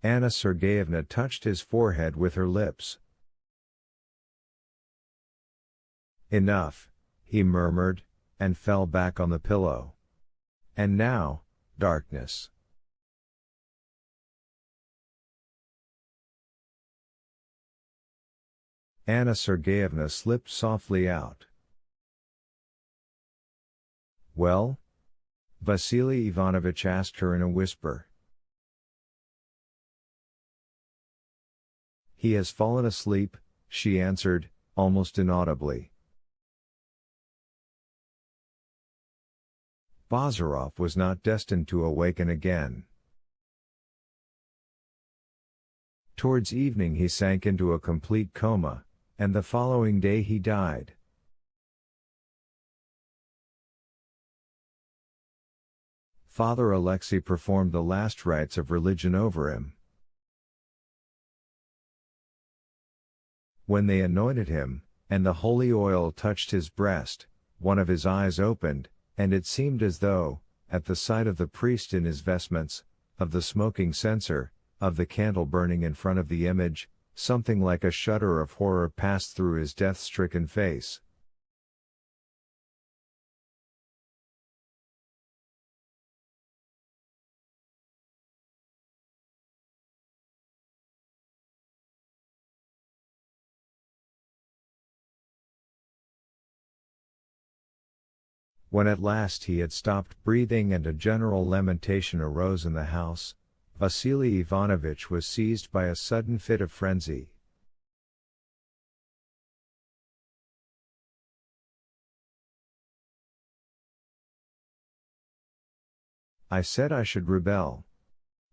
Anna Sergeyevna touched his forehead with her lips. "Enough," he murmured, and fell back on the pillow. And now, darkness. Anna Sergeyevna slipped softly out. "Well?" Vasily Ivanovich asked her in a whisper. "He has fallen asleep," she answered, almost inaudibly. Bazarov was not destined to awaken again. Towards evening he sank into a complete coma, and the following day he died. Father Alexei performed the last rites of religion over him. When they anointed him, and the holy oil touched his breast, one of his eyes opened, and it seemed as though, at the sight of the priest in his vestments, of the smoking censer, of the candle burning in front of the image, something like a shudder of horror passed through his death-stricken face. When at last he had stopped breathing and a general lamentation arose in the house, Vasily Ivanovich was seized by a sudden fit of frenzy. "I said I should rebel,"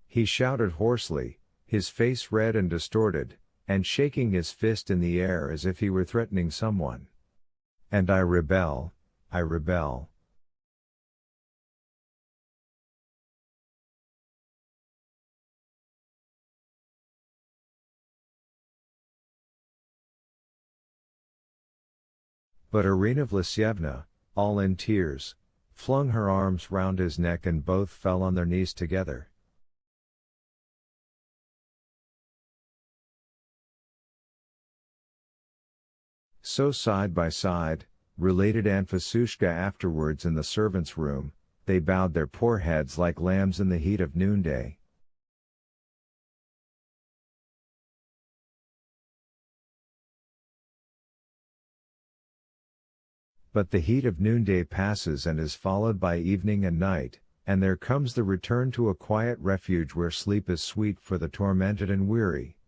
he shouted hoarsely, his face red and distorted, and shaking his fist in the air as if he were threatening someone. "And I rebel, I rebel." But Irina Vlasyevna, all in tears, flung her arms round his neck and both fell on their knees together. So side by side, related Aunt Vasushka afterwards in the servants' room, they bowed their poor heads like lambs in the heat of noonday. But the heat of noonday passes and is followed by evening and night, and there comes the return to a quiet refuge where sleep is sweet for the tormented and weary.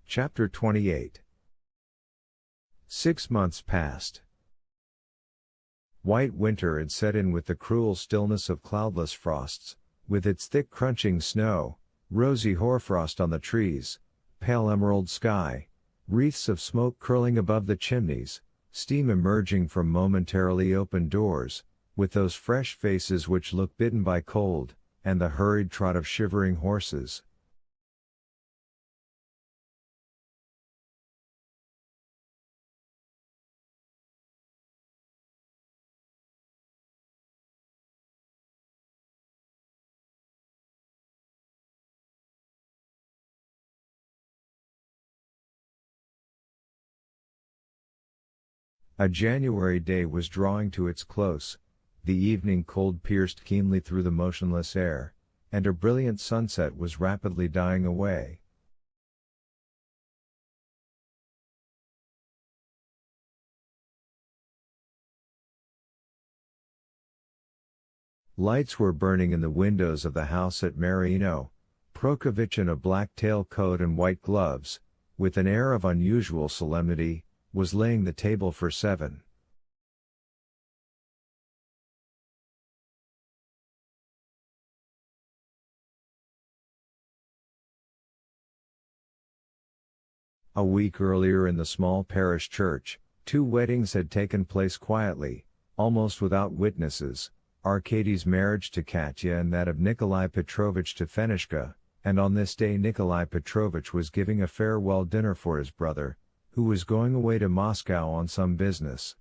Chapter 28. 6 months passed. White winter had set in with the cruel stillness of cloudless frosts, with its thick crunching snow, rosy hoarfrost on the trees, pale emerald sky, wreaths of smoke curling above the chimneys, steam emerging from momentarily opened doors, with those fresh faces which look bitten by cold, and the hurried trot of shivering horses. A January day was drawing to its close, the evening cold pierced keenly through the motionless air, and a brilliant sunset was rapidly dying away. Lights were burning in the windows of the house at Marino. Prokovich in a black tailcoat and white gloves, with an air of unusual solemnity, was laying the table for 7. A week earlier in the small parish church, 2 weddings had taken place quietly, almost without witnesses, Arkady's marriage to Katya and that of Nikolai Petrovich to Fenishka, and on this day Nikolai Petrovich was giving a farewell dinner for his brother, who was going away to Moscow on some business.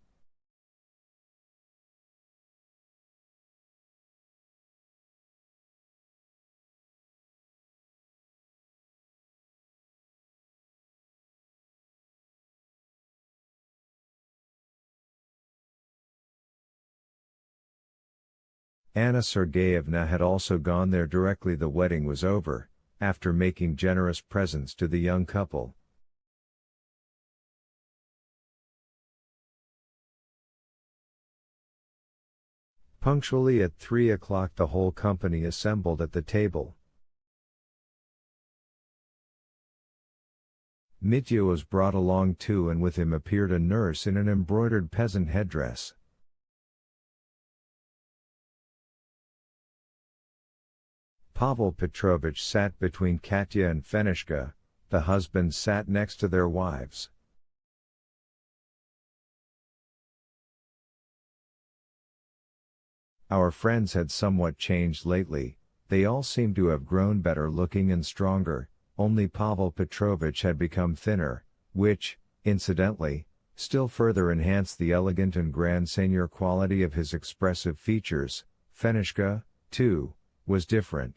Anna Sergeyevna had also gone there directly the wedding was over, after making generous presents to the young couple. Punctually at 3 o'clock the whole company assembled at the table. Mitya was brought along too, and with him appeared a nurse in an embroidered peasant headdress. Pavel Petrovich sat between Katya and Fenishka, the husbands sat next to their wives. Our friends had somewhat changed lately, they all seemed to have grown better looking and stronger, only Pavel Petrovich had become thinner, which, incidentally, still further enhanced the elegant and grand seigneur quality of his expressive features. Fenishka, too, was different.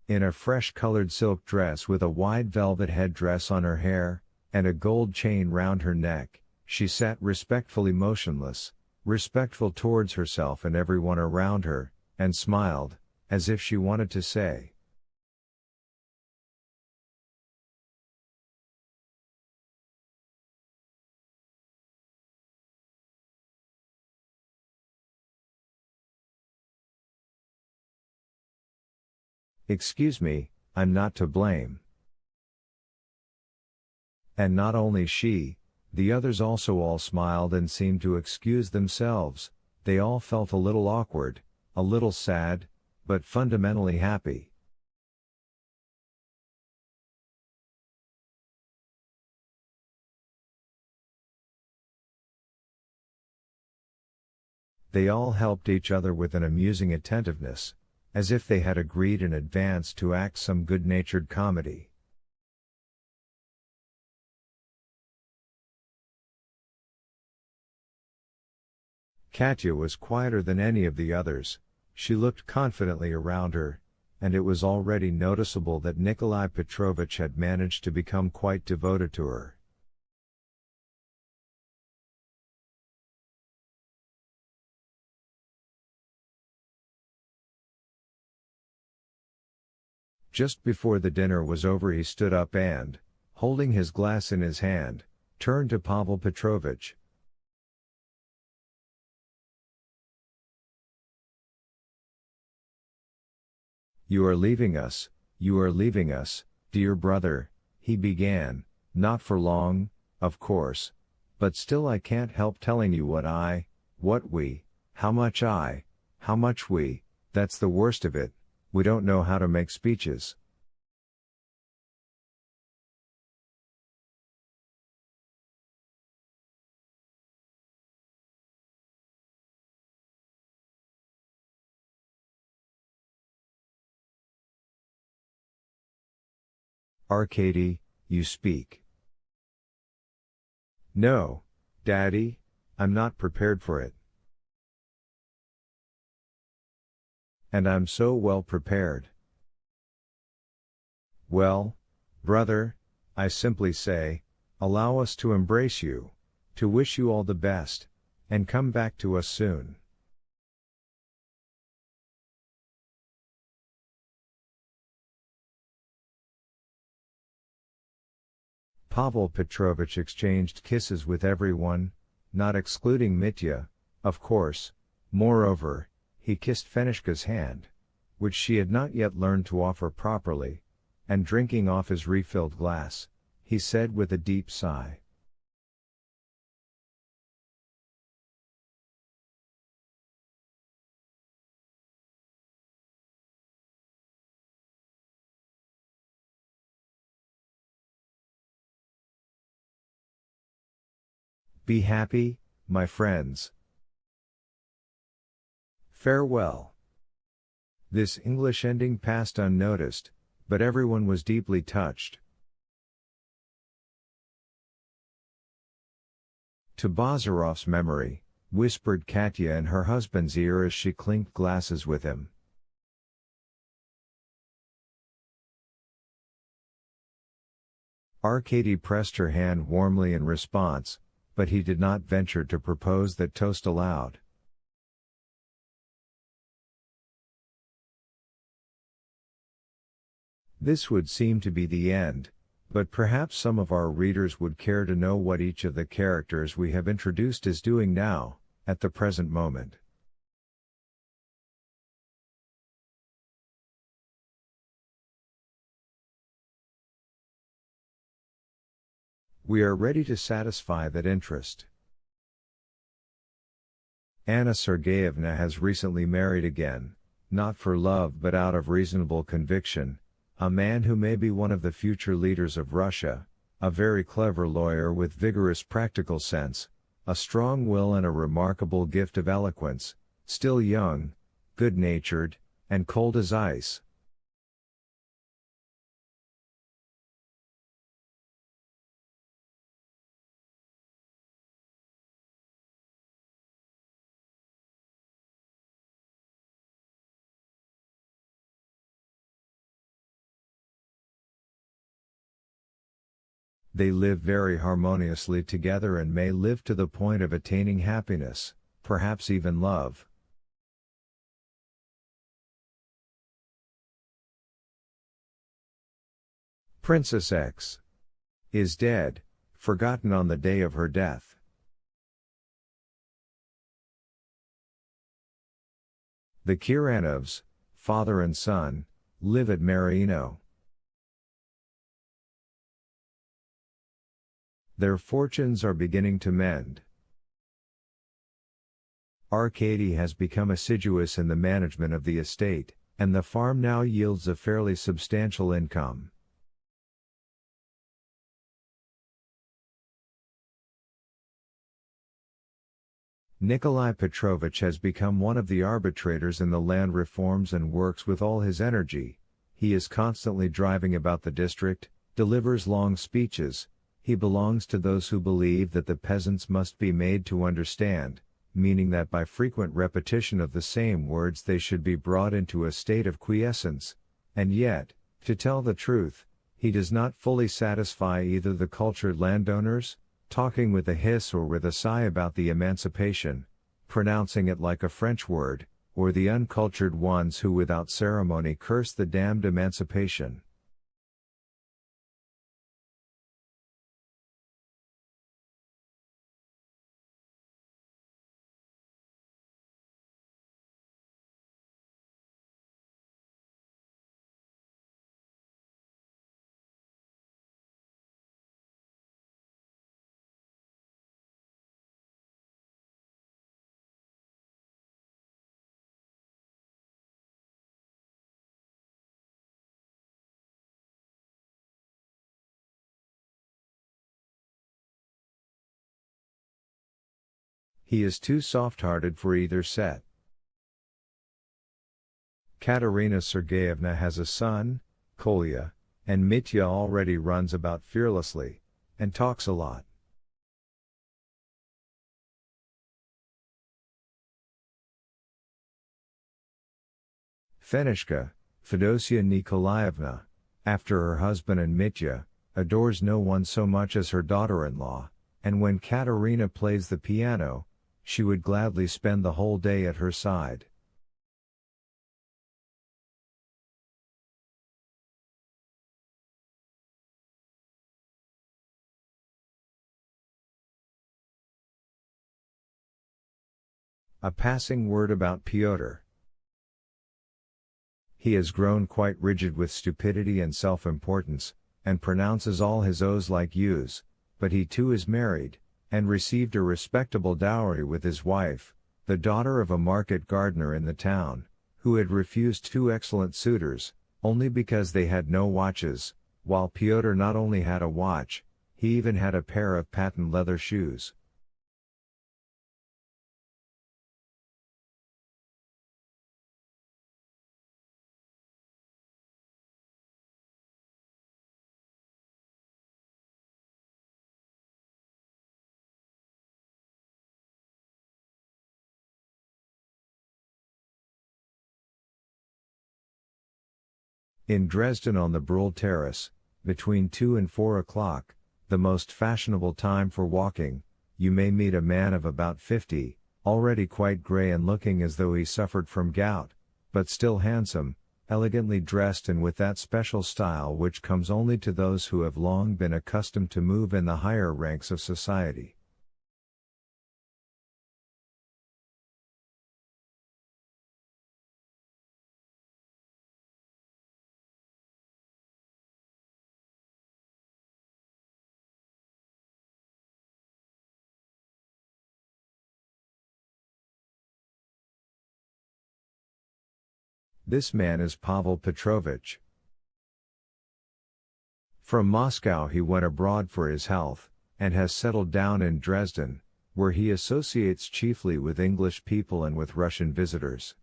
In a fresh-colored silk dress with a wide velvet headdress on her hair, and a gold chain round her neck, she sat respectfully motionless, respectful towards herself and everyone around her, and smiled, as if she wanted to say, "Excuse me, I'm not to blame." And not only she, the others also all smiled and seemed to excuse themselves. They all felt a little awkward, a little sad, but fundamentally happy. They all helped each other with an amusing attentiveness, as if they had agreed in advance to act some good-natured comedy. Katya was quieter than any of the others, she looked confidently around her, and it was already noticeable that Nikolai Petrovich had managed to become quite devoted to her. Just before the dinner was over he stood up and, holding his glass in his hand, turned to Pavel Petrovich. You are leaving us, dear brother," he began, "not for long, of course, but still I can't help telling you how much we, that's the worst of it, we don't know how to make speeches." "Arkady, you speak." "No, Daddy, I'm not prepared for it." "And I'm so well prepared." "Well, brother, I simply say, allow us to embrace you, to wish you all the best, and come back to us soon." Pavel Petrovich exchanged kisses with everyone, not excluding Mitya, of course. Moreover, he kissed Fenishka's hand, which she had not yet learned to offer properly, and drinking off his refilled glass, he said with a deep sigh, Be happy, my friends. Farewell. This English ending passed unnoticed, but everyone was deeply touched. To Bazarov's memory, whispered Katya in her husband's ear as she clinked glasses with him. Arkady pressed her hand warmly in response, but he did not venture to propose that toast aloud. This would seem to be the end, but perhaps some of our readers would care to know what each of the characters we have introduced is doing now, at the present moment. We are ready to satisfy that interest. Anna Sergeyevna has recently married again, not for love but out of reasonable conviction, a man who may be one of the future leaders of Russia, a very clever lawyer with vigorous practical sense, a strong will and a remarkable gift of eloquence, still young, good-natured, and cold as ice. They live very harmoniously together and may live to the point of attaining happiness, perhaps even love. Princess X is dead, forgotten on the day of her death. The Kiranovs, father and son, live at Marino. Their fortunes are beginning to mend. Arkady has become assiduous in the management of the estate, and the farm now yields a fairly substantial income. Nikolai Petrovich has become one of the arbitrators in the land reforms and works with all his energy. He is constantly driving about the district, delivers long speeches. He belongs to those who believe that the peasants must be made to understand, meaning that by frequent repetition of the same words they should be brought into a state of quiescence, and yet, to tell the truth, he does not fully satisfy either the cultured landowners, talking with a hiss or with a sigh about the emancipation, pronouncing it like a French word, or the uncultured ones who without ceremony curse the damned emancipation. He is too soft-hearted for either set. Katerina Sergeyevna has a son, Kolya, and Mitya already runs about fearlessly, and talks a lot. Fenishka, Fedosia Nikolaevna, after her husband and Mitya, adores no one so much as her daughter-in-law, and when Katerina plays the piano, she would gladly spend the whole day at her side. A passing word about Pyotr. He has grown quite rigid with stupidity and self-importance, and pronounces all his O's like U's, but he too is married, and received a respectable dowry with his wife, the daughter of a market gardener in the town, who had refused two excellent suitors, only because they had no watches, while Pyotr not only had a watch, he even had a pair of patent leather shoes. In Dresden on the Brühl Terrace, between 2 and 4 o'clock, the most fashionable time for walking, you may meet a man of about 50, already quite grey and looking as though he suffered from gout, but still handsome, elegantly dressed and with that special style which comes only to those who have long been accustomed to move in the higher ranks of society. This man is Pavel Petrovich. From Moscow he went abroad for his health, and has settled down in Dresden, where he associates chiefly with English people and with Russian visitors.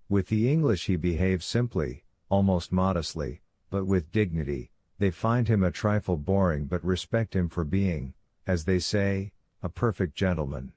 With the English he behaves simply, almost modestly, but with dignity. They find him a trifle boring but respect him for being, as they say, a perfect gentleman.